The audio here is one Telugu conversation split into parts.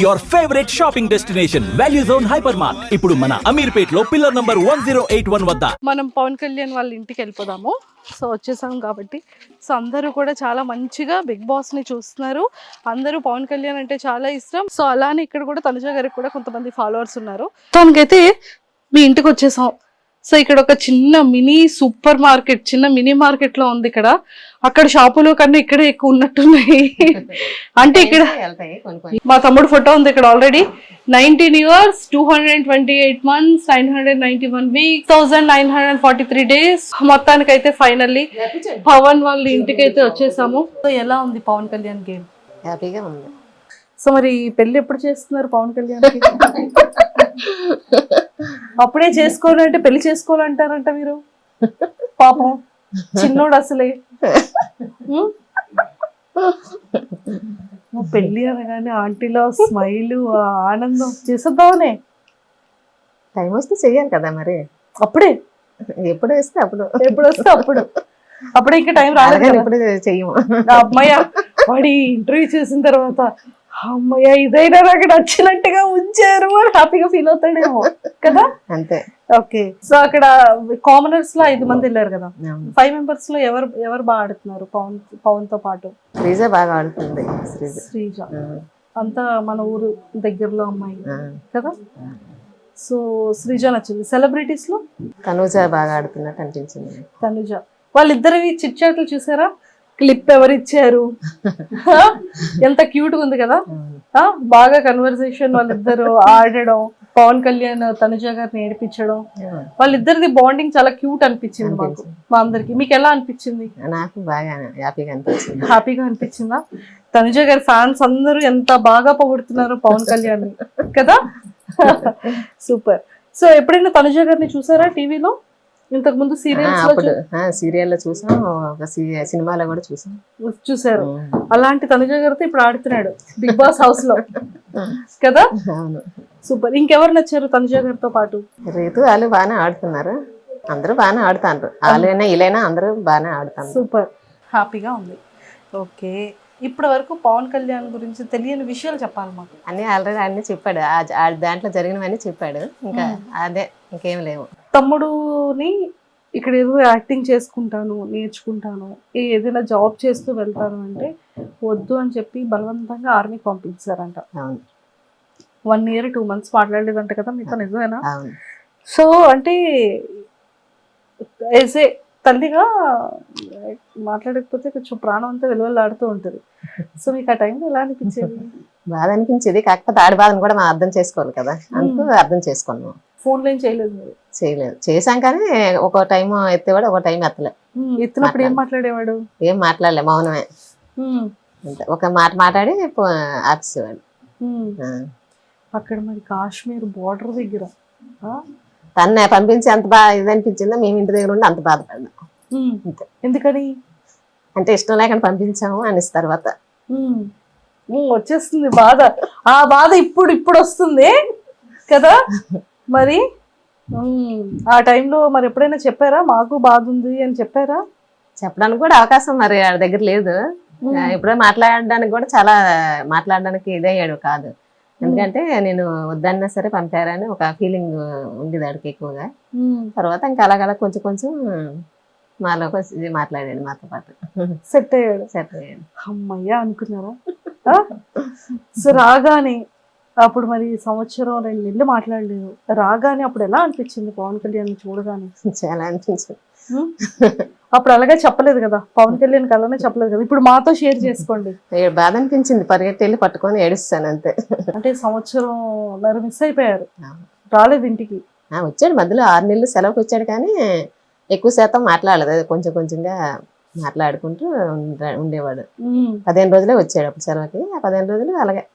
Your favourite shopping destination value zone hyper mart ఇప్పుడు మన అమీర్పేట్ లో పిల్లర్ నంబర్ 1081 వద్ద. మనం పవన్ కళ్యాణ్ వాళ్ళ ఇంటికి వెళ్ళిపోదాము. సో వచ్చేసాం కాబట్టి సో అందరూ కూడా చాలా మంచిగా బిగ్ బాస్ ని చూస్తున్నారు. అందరూ పవన్ కళ్యాణ్ అంటే చాలా ఇష్టం. సో అలానే ఇక్కడ కూడా తనుజ గారికి కూడా కొంతమంది ఫాలోవర్స్ ఉన్నారు. తనకైతే మీ ఇంటికి వచ్చేసాం. సో ఇక్కడ ఒక చిన్న మినీ సూపర్ మార్కెట్, చిన్న మినీ మార్కెట్ లో ఉంది. ఇక్కడ అక్కడ షాపులో కన్నా ఇక్కడే ఎక్కువ ఉన్నట్టున్నాయి. అంటే ఇక్కడ మా తమ్ముడు ఫోటో ఉంది ఇక్కడ already. 19 years 228 months 991 weeks 1943 days. మొత్తానికి అయితే ఫైనల్లీ పవన్ వాళ్ళ ఇంటికి అయితే వచ్చేసాము. సో ఎలా ఉంది పవన్ కళ్యాణ్ గేమ్? హ్యాపీగా ఉంది. సో మరి పెళ్లి ఎప్పుడు చేస్తున్నారు పవన్ కళ్యాణ్? అప్పుడే చేసుకోవాలంటే పెళ్లి చేసుకోవాలంటారంట మీరు. పాపం చిన్నోడు అసలే. పెళ్లి అనగానే ఆంటీలో స్మైల్, ఆనందం. చేసేద్దామనే టైం వస్తే చెయ్యాలి కదా మరి. అప్పుడే ఎప్పుడు వస్తే అప్పుడు, ఎప్పుడు వస్తే అప్పుడు. అప్పుడే ఇంకా టైం రాలేదు. ఎప్పుడు చెయ్యము. అమ్మాయ వాడి ఇంటర్వ్యూ చేసిన తర్వాత అమ్మయ్య ఇదైనా నాకు నచ్చినట్టుగా ఉంచారు అని హ్యాపీగా ఫీల్ అవుతాడేమో కదా. అంతే. ఓకే. సో అక్కడ కామనర్స్ లో 5 మంది వెళ్ళారు కదా. 5 members లో ఎవరు బాగా ఆడుతున్నారు పవన్ తో పాటు? శ్రీజ బాగా ఆడుతుంది. శ్రీజ అంతా మన ఊరు దగ్గరలో అమ్మాయి కదా. సో శ్రీజ నచ్చింది. సెలబ్రిటీస్ లో తనుజ బాగా ఆడుతున్నట్టు అనిపించింది. తనుజ. వాళ్ళిద్దరివి చిట్ చాట్లు చూసారా? క్లిప్ ఎవరిచ్చారు? ఎంత క్యూట్ గా ఉంది కదా. బాగా కన్వర్సేషన్, వాళ్ళిద్దరు ఆడడం, పవన్ కళ్యాణ్ తనుజ గారిని ఏడిపించడం, వాళ్ళిద్దరిది బాండింగ్ చాలా క్యూట్ అనిపించింది మాకు, మా అందరికి. మీకు ఎలా అనిపించింది? నాకు బాగా హ్యాపీగా అనిపించింది. హ్యాపీగా అనిపించిందా? తనుజ గారి ఫ్యాన్స్ అందరూ ఎంత బాగా పొగుడుతున్నారు పవన్ కళ్యాణ్ కదా. సూపర్. సో ఎప్పుడైనా తనుజ గారిని చూసారా టీవీలో? ఇంతకు ముందు సీరియల్ చూసాం, ఒక సినిమాలో కూడా చూసారు. అలాంటి తనుజ గారితో ఇప్పుడు ఆడుతున్నాడు బిగ్ బాస్ హౌస్ లో కదా. సూపర్. ఇంకెవరు నచ్చారు తనుజ గారితో పాటు? రీతు వాళ్ళు బాగానే ఆడుతున్నారు. అందరూ బాగానే ఆడుతారు. వాళ్ళైనా వీళ్ళైనా అందరూ బాగానే ఆడుతారు. సూపర్. హ్యాపీగా ఉంది. ఓకే. ఇప్పటి వరకు పవన్ కళ్యాణ్ గురించి తెలియని విషయాలు చెప్పాలి మాకు. అన్ని ఆల్రెడీ అన్ని చెప్పాడు. దాంట్లో జరిగినవన్నీ చెప్పాడు. ఇంకా అదే, ఇంకేం లేవు. తమ్ముడుని ఇక్కడ ఏదో యాక్టింగ్ చేసుకుంటాను, నేర్చుకుంటాను, ఏదైనా జాబ్ చేస్తూ వెళ్తాను అంటే వద్దు అని చెప్పి బలవంతంగా ఆర్మీకి పంపించారంట. 1 year 2 months మాట్లాడలేదంట కదా మీతో, నిజమేనా? సో అంటే ఏసే తల్లిగా మాట్లాడకపోతే కొంచెం ప్రాణం అంతా వెలువలాడుతూ ఉంటుంది. సో మీకు ఆ టైంలో ఎలా అనిపించేది? బాధ అనిపించేది. కాకపోతే ఆడి బాధను కూడా మనం అర్థం చేసుకోవాలి కదా, అందుకు అర్థం చేసుకున్నాం. ఫోన్లో ఏం చేయలేదు మీరు? చేయలేదు. చేసాం కానీ ఒక టైం ఎత్తేవాడు, ఒక టైం ఎత్తలే. ఎత్తినప్పుడు ఏం మాట్లాడేవాడు? ఏం మాట్లాడలే, మౌనమే. ఒక మాట మాట్లాడి ఆపేసేవాడు. అక్కడ మరి కాశ్మీర్ బోర్డర్ దగ్గర తన్నే పంపించి అంత బాగా ఇది అనిపించిందో, మేము ఇంటి దగ్గర ఉండి అంత బాధపడ్డాం. ఎందుకని అంటే ఇష్టం లేకుండా పంపించాము అనేసి తర్వాత వచ్చేస్తుంది బాధ. ఆ బాధ ఇప్పుడు వస్తుంది కదా. మరి ఆ టైంలో మరి ఎప్పుడైనా చెప్పారా మాకు బాధ ఉంది అని చెప్పారా? చెప్పడానికి కూడా అవకాశం మరి వాడి దగ్గర లేదు. ఎప్పుడో మాట్లాడడానికి కూడా చాలా మాట్లాడడానికి ఇదయ్యాడు కాదు. ఎందుకంటే నేను వద్దన్నా సరే పంపారని ఒక ఫీలింగ్ ఉండేది ఆడికి ఎక్కువగా. తర్వాత ఇంకా అలాగలా కొంచెం కొంచెం మాలో మాట్లాడాడు, మాతో పాటు సెట్ అయ్యాడు. అమ్మయ్యా అనుకున్నారా? సో రాగానే అప్పుడు మరి 1-2 నెలలు మాట్లాడలేదు. రాగానే అప్పుడు ఎలా అనిపించింది పవన్ కళ్యాణ్ చూడగానే? చాలా అనిపించింది. అప్పుడు అలాగే చెప్పలేదు కదా పవన్ కళ్యాణ్ అలానే చెప్పలేదు కదా. ఇప్పుడు మాతో షేర్ చేసుకోండి. బాధ అనిపించింది. పరిగెత్తి వెళ్ళి పట్టుకొని ఏడుస్తాను అంతే. అంటే 1.5 సంవత్సరం మిస్ అయిపోయారు, రాలేదు ఇంటికి. వచ్చాడు మధ్యలో 6 నెలలు సెలవుకి వచ్చాడు కానీ ఎక్కువ శాతం మాట్లాడలేదు. కొంచెం కొంచెంగా మాట్లాడుకుంటూ ఉండేవాడు. 15 రోజులే వచ్చాడు అప్పుడు సెలవుకి. ఆ 15 రోజులు అలాగే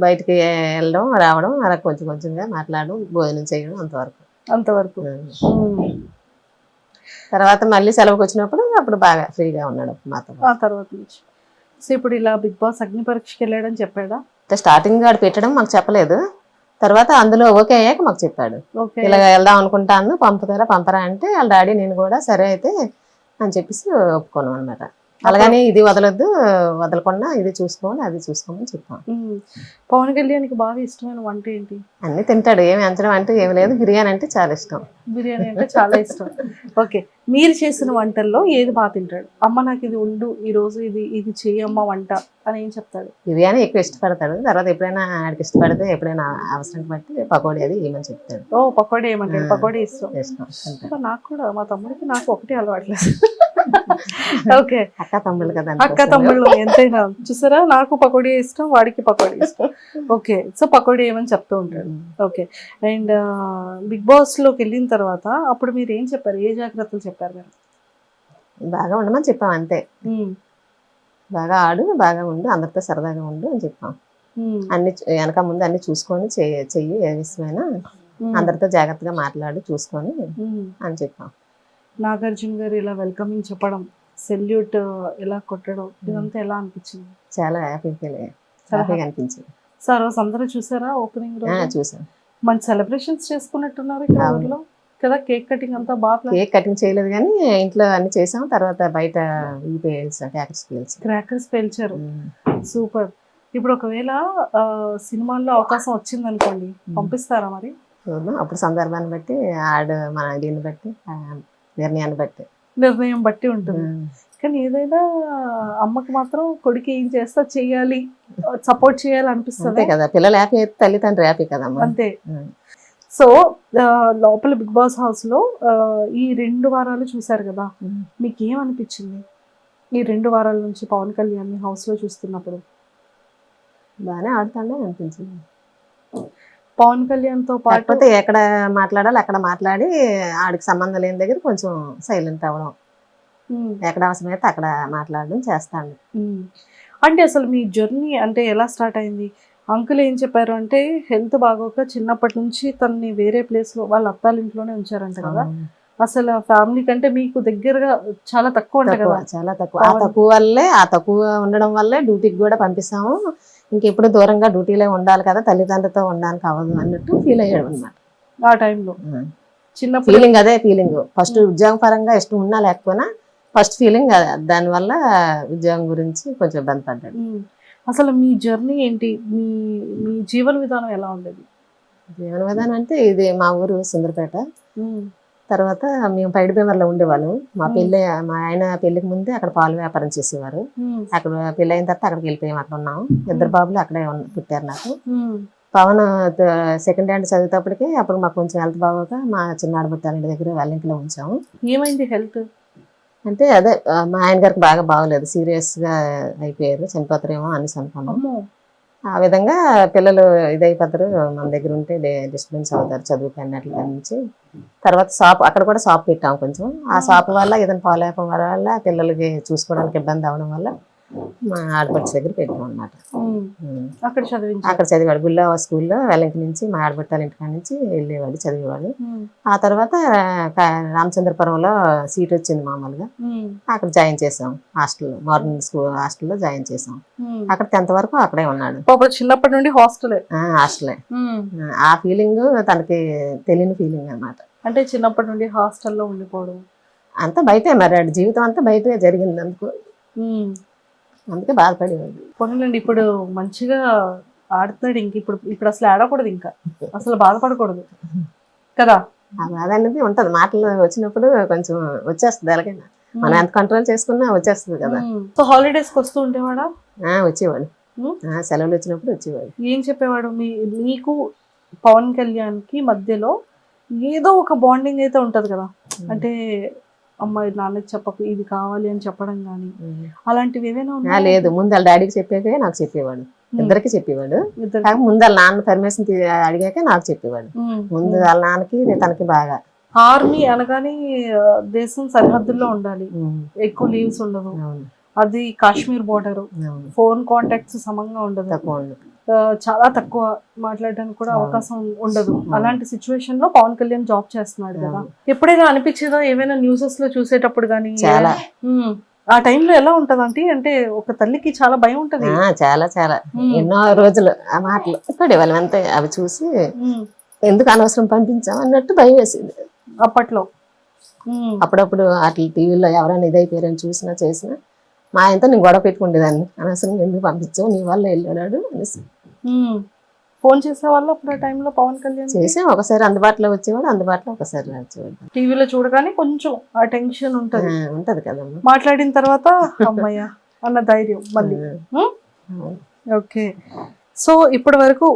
బయటికి వెళ్ళడం రావడం, అలా కొంచెం కొంచెంగా మాట్లాడడం, భోజనం చేయడం, అంతవరకు. తర్వాత మళ్ళీ సెలవుకి వచ్చినప్పుడు అప్పుడు బాగా ఫ్రీగా ఉన్నాడు మాతో. ఆ తర్వాత నుంచి సో ఇప్పుడు ఇలా బిగ్ బాస్ అగ్ని పరీక్షకి వెళ్ళాడని చెప్పాడా? స్టార్టింగ్ ఆడు పెట్టడం మాకు చెప్పలేదు. తర్వాత అందులో ఓకే అయ్యాక మాకు చెప్పాడు. ఇలా వెళ్దాం అనుకుంటాను, పంపుతారా పంపరా అంటే వాళ్ళ డాడీ నేను కూడా సరే అయితే అని చెప్పేసి ఒప్పుకోను అనమాట. అలాగని ఇది వదలొద్దు, వదలకుండా ఇది చూసుకోవాలి అది చూసుకోమని చెప్పాం. పవన్ కళ్యాణ్కి బాగా ఇష్టమైన వంట ఏంటి? అన్ని తింటాడు, ఏమి అంచడం అంటే ఏమి లేదు. బిర్యానీ అంటే చాలా ఇష్టం. బిర్యానీ అంటే చాలా ఇష్టం. ఓకే, మీరు చేసిన వంటల్లో ఏది బాగా తింటాడు? అమ్మ నాకు ఇది ఉండు, ఈ రోజు ఇది ఇది చెయ్యమ్మ వంట అని ఏం చెప్తాడు? బిర్యానీ ఎక్కువ ఇష్టపడతాడు. తర్వాత ఎప్పుడైనా ఆడికి ఇష్టపడితే ఎప్పుడైనా అవసరం బట్టి పకోడీ అది ఏమని చెప్తాడు. ఓ పకోడీ ఏమంటాడు? పకోడీ ఇష్టం. ఇష్టం. నాకు కూడా, మా తమ్ముడికి నాకు ఒకటి అలవాట్లేదు. ఓకే, అక్క తమ్ముళ్ళు కదా, అక్క తమ్ముళ్ళు ఎంతైనా చూసారా, నాకు పకోడీ ఇష్టం, వాడికి పకోడీ ఇష్టం. ఓకే, సో పకోడీ ఏమని చెప్తూ ఉంటాడు. ఓకే, అండ్ బిగ్ బాస్ లోకి వెళ్ళిన తర్వాత అప్పుడు మీరు ఏం చెప్పారు? ఏ జాగ్రత్తలు చెప్పారు మీరు? బాగా ఉండమని చెప్పాం అంతే. బాగా ఆడు, బాగా ఉండు, అందరితో సరదాగా ఉండు అని చెప్పాం. అన్ని వెనక ముందు అన్ని చూసుకొని చెయ్యి, ఏ విషయమైనా అందరితో జాగ్రత్తగా మాట్లాడు, చూసుకొని అని చెప్పాం. నాగార్జున గారు ఇలా వెల్కమింగ్ చెప్పడం, సెల్యూట్ ఇలా కొట్టడం, ఇదంతా ఎలా అనిపించింది? చాలా హ్యాపీగా అనిపించింది. సార్ రోజు అందరూ చూసారా ఓపెనింగ్ రోజు? చూసాం. మంచి సెలబ్రేషన్స్ చేసుకున్నట్టున్నారు ఇక్కడ ఊర్లో కదా. కేక్ కటింగ్ అంతా బాగా. కేక్ కటింగ్ చేయలేదు కానీ ఇంట్లో అన్ని చేసాం. తర్వాత బయట క్రాకర్స్ పేల్చారు. సూపర్. ఇప్పుడు ఒకవేళ సినిమాల్లో అవకాశం వచ్చింది అనుకోండి, పంపిస్తారా మరి? అప్పుడు సందర్భాన్ని బట్టి మన దీన్ని బట్టి నిర్ణయం బట్టి ఉంటుంది. కానీ ఏదైనా అమ్మకి మాత్రం కొడుకు ఏం చేస్తా చెయ్యాలి, సపోర్ట్ చేయాలి అనిపిస్తుంది కదా. పిల్లలు హ్యాపీ అయితే తల్లిదండ్రులు హ్యాపీ కదా. అంతే. సో లోపల బిగ్ బాస్ హౌస్ లో ఈ 2 వారాలు చూసారు కదా, మీకు ఏమనిపించింది ఈ 2 వారాల నుంచి పవన్ కళ్యాణ్ హౌస్ లో చూస్తున్నప్పుడు? బాగానే ఆడుతాడే అనిపించింది. పవన్ కళ్యాణ్ తో పాటు ఎక్కడ మాట్లాడాలి అక్కడ మాట్లాడి, ఆడికి సంబంధం లేని దగ్గర కొంచెం సైలెంట్ అవ్వడం, ఎక్కడ అవసరమైతే అక్కడ మాట్లాడడం చేస్తాను. అంటే అసలు మీ జర్నీ అంటే ఎలా స్టార్ట్ అయింది? అంకుల్ ఏం చెప్పారు అంటే, హెల్త్ బాగోక చిన్నప్పటి నుంచి తనని వేరే ప్లేస్ లో వాళ్ళ అత్తాల ఇంట్లోనే ఉంచారంట కదా. అసలు ఫ్యామిలీ కంటే మీకు దగ్గరగా చాలా తక్కువ ఉంటాయి కదా. చాలా తక్కువ. ఆ తక్కువ ఉండడం వల్లే డ్యూటీకి కూడా పంపిస్తాము. ఇంకెప్పుడు దూరంగా డ్యూటీలో ఉండాలి కదా, తల్లిదండ్రులతో ఉండడానికి అవ్వదు అన్నట్టు ఫీల్ అయ్యాడు అనమాట ఆ టైంలో. చిన్న ఫీలింగ్ అదే ఫీలింగ్. ఫస్ట్ ఉద్యోగం పరంగా ఇష్టం ఉన్నా లేకపోయినా ఫస్ట్ ఫీలింగ్ దానివల్ల ఉద్యోగం గురించి కొంచెం ఇబ్బంది పడ్డాడు. అసలు మీ జర్నీ ఏంటి? మీ మీ జీవన విధానం ఎలా ఉండేది? జీవన విధానం అంటే ఇది మా ఊరు సుందరపేట. తర్వాత మేము పైడిబేమర్లో ఉండేవాళ్ళం. మా ఆయన పెళ్లికి ముందే అక్కడ పాలు వ్యాపారం చేసేవారు. అక్కడ పెళ్లి అయిన తర్వాత అక్కడికి వెళ్ళిపోయాం. అక్కడ ఉన్నాము. 2 బాబులు అక్కడే పుట్టారు నాకు. పవన్ సెకండ్ హ్యాండ్ చదివేటప్పటికి అప్పుడు మాకు కొంచెం హెల్త్ బాగోక మా చిన్నాడు బుట్టాలి దగ్గర వాళ్ళ ఇంట్లో ఉంచాము. ఏమైంది హెల్త్ అంటే? అదే మా ఆయన గారికి బాగా బాగోలేదు, సీరియస్ గా అయిపోయారు, చనిపోతారేమో అనేసి అనుకున్నాము. ఆ విధంగా పిల్లలు ఇదైపోతారు, మన దగ్గర ఉంటే డిస్టర్బెన్స్ అవుతారు చదువుకి అన్నట్ల నుంచి. తర్వాత అక్కడ కూడా షాప్ పెట్టాము కొంచెం. ఆ షాప్ వల్ల ఏదైనా పాలేపం వల్ల పిల్లలకి చూసుకోవడానికి ఇబ్బంది అవడం వల్ల మా ఆడపడుచు దగ్గర పెట్టాం అన్నమాట. అక్కడ చదివాడు గుళ్ళ స్కూల్లో. వెల్లంకి నుంచి మా ఆడపట్టాల ఇంటికాడ నుంచి వెళ్ళేవాడు, చదివేవాడు. ఆ తర్వాత రామచంద్రపురంలో సీట్ వచ్చింది మామూలుగా. అక్కడ జాయిన్ చేసాం హాస్టల్లో, మార్నింగ్ స్కూల్ హాస్టల్లో జాయిన్ చేసాం. అక్కడ 10th వరకు అక్కడే ఉన్నాడు. చిన్నప్పటి నుండి హాస్టలే. ఆ ఫీలింగ్ తనకి తెలియని ఫీలింగ్ అన్నమాట. అంటే చిన్నప్పటి నుండి హాస్టల్లో ఉండిపోవడం అంతా బయటే, మరి జీవితం అంతా బయటే జరిగింది అందుకు, అందుకే బాధపడేవాడు. పోనీలండి, ఇప్పుడు మంచిగా ఆడుతున్నాడు. ఇప్పుడు అసలు ఆడకూడదు, ఇంకా అసలు బాధపడకూడదు కదా. ఆ బాధ అనేది ఉంటది, మాటలు వచ్చినప్పుడు కొంచెం వచ్చేస్తుంది. ఎలాగైనా మనం ఎంత కంట్రోల్ చేసుకున్నా వచ్చేస్తుంది కదా. సో హాలిడేస్ కి వస్తూ ఉండేవాడా? వచ్చేవాడు, సెలవులు వచ్చినప్పుడు వచ్చేవాడు. ఏం చెప్పేవాడు? మీకు పవన్ కళ్యాణ్ కి మధ్యలో ఏదో ఒక బాండింగ్ అయితే ఉంటది కదా. అంటే అమ్మాయి నాన్నకి చెప్పకు, ఇది కావాలి అని చెప్పడం కానీ అలాంటివి ఏదైనా ఉన్నా? లేదు, ముందు వాళ్ళ డాడీకి చెప్పాకే నాకు చెప్పేవాడు. ఇద్దరికి చెప్పేవాడు. ముందు వాళ్ళ నాన్న పర్మిషన్ అడిగాక నాకు చెప్పేవాడు. ముందు వాళ్ళ నాన్నకి తనకి బాగా. ఆర్మీ అనగానే దేశం సరిహద్దుల్లో ఉండాలి, ఎక్కువ లీవ్స్ ఉండవు. అది కాశ్మీర్ బోర్డర్, ఫోన్ కాంటాక్ట్స్ సమంగా ఉండదు, చాలా తక్కువ మాట్లాడడానికి కూడా అవకాశం ఉండదు. అలాంటి సిచ్యువేషన్ లో పవన్ కళ్యాణ్ జాబ్ చేస్తున్నాడు కదా. ఎప్పుడైనా అనిపించేదా ఏమైనా న్యూసెస్ లో చూసేటప్పుడు కానీ? చాలా. ఆ టైంలో ఎలా ఉంటదంటే, అంటే ఒక తల్లికి చాలా భయం ఉంటది. చాలా చాలా ఎన్నో రోజులు ఆ మాటలు పడేవాళ్ళం అంతే. అవి చూసి ఎందుకు అనవసరం పంపించాం అన్నట్టు భయం వేసింది అప్పట్లో. అప్పుడప్పుడు అట్లా టీవీలో ఎవరైనా ఇదైపోయారని చూసినా చేసినా మా ఆయనతో నేను గొడవ పెట్టుకుండేదాన్ని, అనవసరంగా ఎందుకు పంపించావు, నీ వల్ల వెళ్ళాడు అనేసి. ఫోన్ చేసేవాళ్ళు అప్పుడు ఆ టైంలో పవన్ కళ్యాణ్? చేసాం, ఒకసారి అందుబాటులో వచ్చేవాడు, అందుబాటులో ఒకసారి వచ్చేవాడు. టీవీలో చూడగానే కొంచెం ఆ టెన్షన్ ఉంటది ఉంటది కదమ్మా. మాట్లాడిన తర్వాత అమ్మయ్య అన్న ధైర్యం మళ్ళీ. ఓకే, సో ఇప్పటి వరకు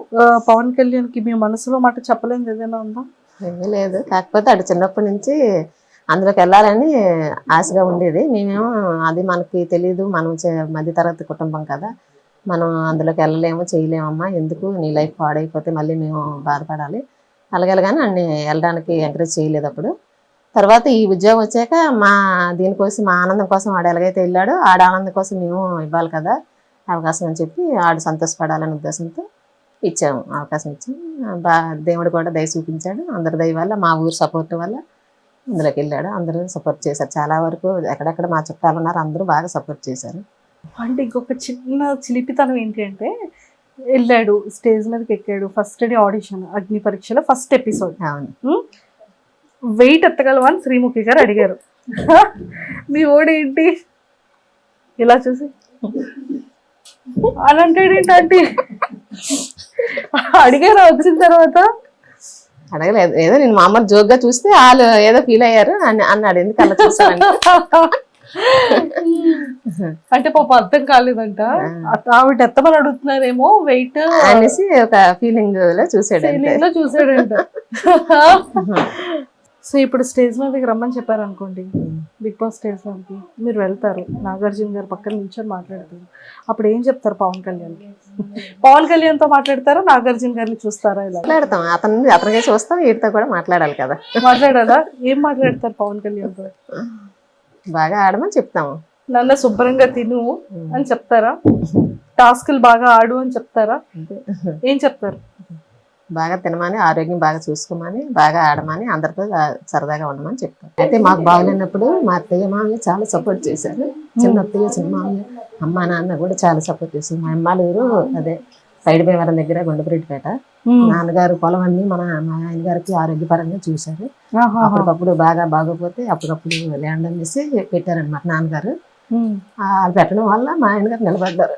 పవన్ కళ్యాణ్ కి మీ మనసులో మాట చెప్పలేనిది ఏదైనా ఉందా? ఏమీ లేదు, కాకపోతే అటు చిన్నప్పటి నుంచి అందులోకి వెళ్ళాలని ఆశగా ఉండేది. మేమేమో అది మనకి తెలియదు, మనం మధ్యతరగతి కుటుంబం కదా, మనం అందులోకి వెళ్ళలేము చేయలేమమ్మా, ఎందుకు నీ లైఫ్ పాడైపోతే మళ్ళీ మేము బాధపడాలి, అలాగేలాగానే అన్ని వెళ్ళడానికి ఎంకరేజ్ చేయలేదు అప్పుడు. తర్వాత ఈ ఉద్యోగం వచ్చాక దీనికోసం మా ఆనందం కోసం ఆడు ఎలాగైతే వెళ్ళాడో ఆడ ఆనందం కోసం మేము ఇవ్వాలి కదా అవకాశం అని చెప్పి ఆడు సంతోషపడాలనే ఉద్దేశంతో ఇచ్చాము, అవకాశం ఇచ్చాము. దేవుడు కూడా దయ చూపించాడు, అందరి దయ వల్ల, మా ఊరు సపోర్ట్ వల్ల అందులోకి వెళ్ళాడు. అందరూ సపోర్ట్ చేశారు, చాలా వరకు ఎక్కడెక్కడ మా చుట్టాలు ఉన్నారు అందరూ బాగా సపోర్ట్ చేశారు. అంటే ఇంకొక చిన్న చిలిపితనం ఏంటి అంటే, వెళ్ళాడు స్టేజ్ మీదకి ఎక్కాడు, ఫస్ట్ డే ఆడిషన్ అగ్ని పరీక్షలో ఫస్ట్ ఎపిసోడ్. అవును, వెయిట్ ఎత్తగలవా అని శ్రీముఖి గారు అడిగారు. మీ ఓడేంటి ఇలా చూసి అని అంటాడేంటి? అడిగారు వచ్చిన తర్వాత? అడగలేదు, ఏదో నేను మామూలు జోక్ గా చూస్తే వాళ్ళు ఏదో ఫీల్ అయ్యారు అన్నాడు. ఎందుకు అలా చూసాను అంటే పాప అర్థం కాలేదంట, ఆవిడ ఎత్తమని అడుగుతున్నారేమో వెయిట్ అనేసి ఒక ఫీలింగ్ లో చూసాడంట. సో ఇప్పుడు స్టేజ్ మీదకి రమ్మని చెప్పారు అనుకోండి, బిగ్ బాస్ స్టేజ్ మీదకి మీరు వెళ్తారు, నాగార్జున గారు పక్కన నిల్చొని మాట్లాడతారు, అప్పుడు ఏం చెప్తారు పవన్ కళ్యాణ్కి? పవన్ కళ్యాణ్ తో మాట్లాడతారా, నాగార్జున గారిని చూస్తారా? ఇలా మాట్లాడతాం, అతనికే చూస్తాం, వీటితో కూడా మాట్లాడాలి కదా. మాట్లాడాలా? ఏం మాట్లాడతారు పవన్ కళ్యాణ్ తో? బాగా ఆడమని చెప్తాము, నన్ను శుభ్రంగా తిను అని చెప్తారా? టాస్కులు బాగా ఆడు అని చెప్తారా? ఏం చెప్తారు? బాగా తినమని, ఆరోగ్యం బాగా చూసుకోమని, బాగా ఆడమని, అందరితో సరదాగా ఉండమని చెప్తారు. అయితే మాకు బాగులేనప్పుడు మా అత్తయ్య మామయ్య చాలా సపోర్ట్ చేశారు. చిన్న అత్తయ్య చిన్న మామయ్య అమ్మ నాన్న కూడా చాలా సపోర్ట్ చేశారు. మా అమ్మాలూరు అదే సైడ్ భీమవరం దగ్గర గుండపరెడ్డిపేట. నాన్నగారు పొలం అన్ని మా ఆయన గారికి ఆరోగ్యపరంగా చూశారు. అప్పటికప్పుడు బాగా బాగోపోతే అప్పటికప్పుడు ల్యాండ్ అనేసి పెట్టారనమాట నాన్నగారు. వాళ్ళు పెట్టడం వల్ల మా ఆయన గారు నిలబడ్డారు.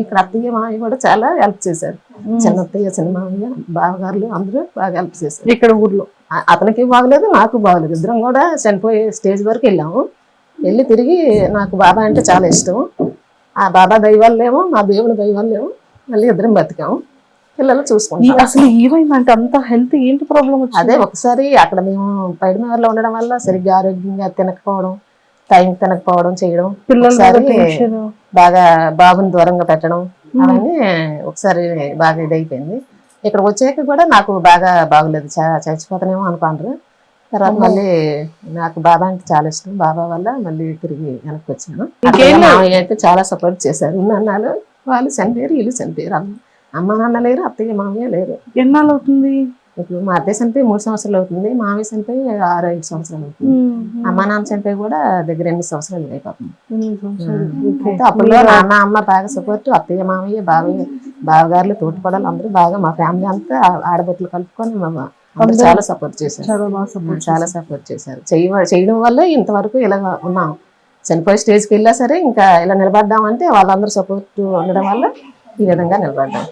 ఇక్కడ అత్తయ్య మామయ్య కూడా చాలా హెల్ప్ చేశారు. చిన్న అత్తయ్య చిన్న మామయ్య బావగారులు అందరూ బాగా హెల్ప్ చేశారు. ఇక్కడ ఊర్లో అతనికి బాగలేదు, నాకు బాగలేదు, ఇద్దరం కూడా చనిపోయే స్టేజ్ వరకు వెళ్ళాము. వెళ్ళి తిరిగి నాకు బాబా అంటే చాలా ఇష్టం. ఆ బాబా దైవాలేమో మా దేవుని దైవాలేమో మళ్ళీ ఇద్దరం బతికాము, పిల్లలు చూసుకుంటాం. అసలు ఏమైందంటే అంత హెల్త్ ఏంటి ప్రాబ్లం? అదే ఒకసారి అక్కడ మేము పైడిమేరలో ఉండడం వల్ల సరిగ్గా ఆరోగ్యంగా తినకపోవడం, టైం తినకపోవడం చేయడం, పిల్లలు బాగా బాబుని దూరంగా పెట్టడం, అవన్నీ ఒకసారి బాగా ఇదైపోయింది. ఇక్కడికి వచ్చాక కూడా నాకు బాగా బాగలేదు, చచ్చిపోతానేమో అనుకుంటారు. తర్వాత మళ్ళీ నాకు బాబా అంటే చాలా ఇష్టం, బాబా వల్ల మళ్ళీ తిరిగి వెనక్కి వచ్చాను. మామయ్య అయితే చాలా సపోర్ట్ చేశారు. అన్నాళ్ళు వాళ్ళు చనిపోయారు, వీళ్ళు చనిపోయారు. అమ్మ నాన్న లేరు, అత్తయ్య మామయ్య లేరు. ఎన్నాళ్ళు అవుతుంది? ఇప్పుడు మా అత్తయ్య చనిపోయి 3 సంవత్సరాలు అవుతుంది, మామయ్య చనిపోయి 6-5 సంవత్సరాలు అవుతుంది. అమ్మ నాన్న చనిపోయి కూడా దగ్గర 8 సంవత్సరాలు అయిపోతుంది. అయితే అప్పుడు నాన్న అమ్మ బాగా సపోర్ట్, అత్తయ్య మామయ్య బావయ్య బావగారులు తోటిపడాలి అందరూ బాగా, మా ఫ్యామిలీ అంతా ఆడబొట్లు కలుపుకొని అందరూ చాలా సపోర్ట్ చేశారు. చాలా సపోర్ట్ చేశారు. చేయడం వల్ల ఇంతవరకు ఇలా ఉన్నాం. చనిపోయే స్టేజ్కి వెళ్ళా సరే ఇంకా ఇలా నిలబడ్డామంటే వాళ్ళందరూ సపోర్ట్ ఉండడం వల్ల ఈ విధంగా నిలబడ్డాం.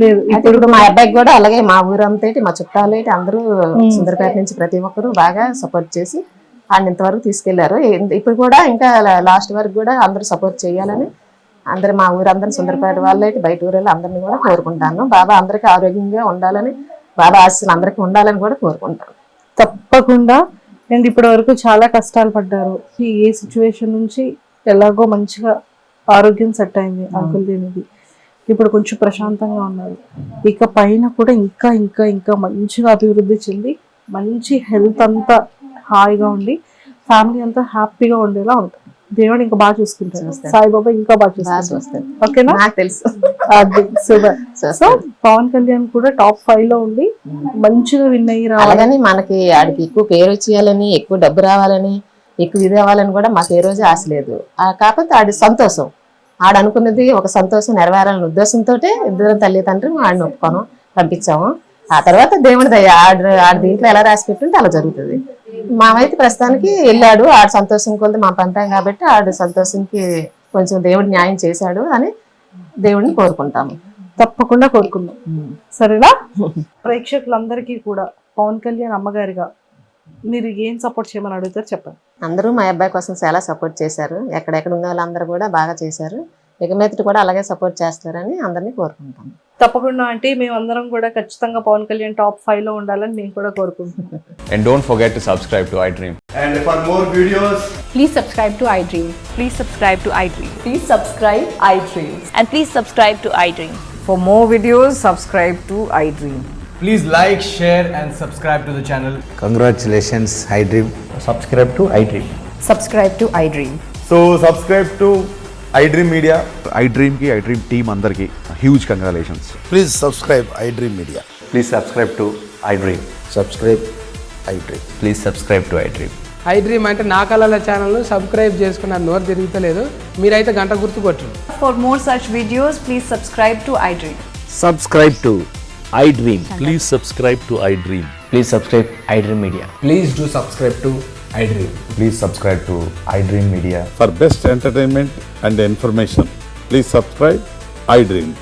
లేదు ఇప్పుడు మా అబ్బాయికి కూడా అలాగే మా ఊరంతా మా చుట్టాలు అందరూ సుందరపేట నుంచి ప్రతి ఒక్కరు బాగా సపోర్ట్ చేసి ఆయన ఇంతవరకు తీసుకెళ్లారు. ఇప్పుడు కూడా ఇంకా లాస్ట్ వరకు కూడా అందరూ సపోర్ట్ చేయాలని అందరు మా ఊరందరూ సుందరపేట వాళ్ళు బయట ఊరు అందరినీ కూడా కోరుకుంటాను. బాబా అందరికీ ఆరోగ్యంగా ఉండాలని, బాబా ఆశీస్సులు అందరికీ ఉండాలని కూడా కోరుకుంటాను. తప్పకుండా. అండ్ ఇప్పటి వరకు చాలా కష్టాలు పడ్డారు. ఏ సిచ్యువేషన్ నుంచి ఎలాగో మంచిగా ఆరోగ్యం సెట్ అయింది అంకుల్ దీనికి. ఇప్పుడు కొంచెం ప్రశాంతంగా ఉన్నారు. ఇక పైన కూడా ఇంకా ఇంకా ఇంకా మంచిగా అభివృద్ధి చెంది మంచి హెల్త్ అంతా హాయిగా ఉండి ఫ్యామిలీ అంతా హ్యాపీగా ఉండేలా ఉంటుంది. దేవుడు ఇంకా బాగా చూసుకుంటారు, సాయిబాబా ఇంకా బాగా చూసుకుంటారు. ఓకేనా? నాకు తెలుసు. అది సూపర్. సో పవన్ కళ్యాణ్ కూడా టాప్ 5 లో ఉండి మంచిగా విన్ అయ్యి రావాలని, మనకి ఆడికి ఎక్కువ పేరు వచ్చేయాలని, ఎక్కువ డబ్బు రావాలని, ఎక్కువ ఇది అవ్వాలని కూడా మాకు ఏ రోజు ఆశ లేదు. కాకపోతే ఆడి సంతోషం, ఆడ అనుకున్నది ఒక సంతోషం నెరవేరాలనే ఉద్దేశంతో ఇద్దరు తల్లిదండ్రులు ఆడిని ఒప్పుకోను పంపించాము. ఆ తర్వాత దేవుడి దయ, ఆడ దీంట్లో ఎలా రాసి పెట్టుంటే అలా జరుగుతుంది. మావైతే ప్రస్తుతానికి వెళ్ళాడు, ఆడు సంతోషం కొద్ది మా పంపాం కాబట్టి ఆడు సంతోషంకి కొంచెం దేవుడు న్యాయం చేశాడు అని దేవుడిని కోరుకుంటాము. తప్పకుండా కోరుకుందాం. సరేనా? ప్రేక్షకులందరికీ కూడా పవన్ కళ్యాణ్ అమ్మగారిగా మీరు ఏం సపోర్ట్ చేయమని అడుగుతారు చెప్పండి. అందరూ మా అబ్బాయి కోసం చాలా సపోర్ట్ చేశారు, ఎక్కడెక్కడ ఉన్న వాళ్ళందరూ కూడా బాగా చేశారు, ఇక మీదట కూడా అలాగే సపోర్ట్ చేస్తారని అందరినీ కోరుకుంటాం. తప్పకుండా అంటే మేమందరం కూడా ఖచ్చితంగా పవన్ కళ్యాణ్ టాప్ 5 లో ఉండాలని మేము కూడా కోరుకుంటున్నాం. And don't forget to subscribe to iDream. And for more videos, Please subscribe to iDream. Please subscribe to iDream. Please subscribe iDream. And please subscribe to iDream. For more videos, subscribe to iDream. please like, share and subscribe to the channel. Congratulations, iDream. Subscribe to iDream. Subscribe to iDream. So subscribe to iDream Media. iDream ki iDream team andarki huge congratulations. Please subscribe iDream Media. Please subscribe to iDream. Subscribe iDream. Please subscribe to iDream. iDream అంటే నా కళల ఛానల్ సబ్స్క్రైబ్ చేసుకున్న నోరు తిరుగుతలేదు, మీరైతే గంట గుర్తు కొట్టండి. For more such videos, please subscribe to iDream. Subscribe to iDream. Please subscribe to iDream. Please subscribe iDream Media. Please do subscribe to iDream. Please subscribe to iDream Media. For best entertainment and information, please subscribe iDream.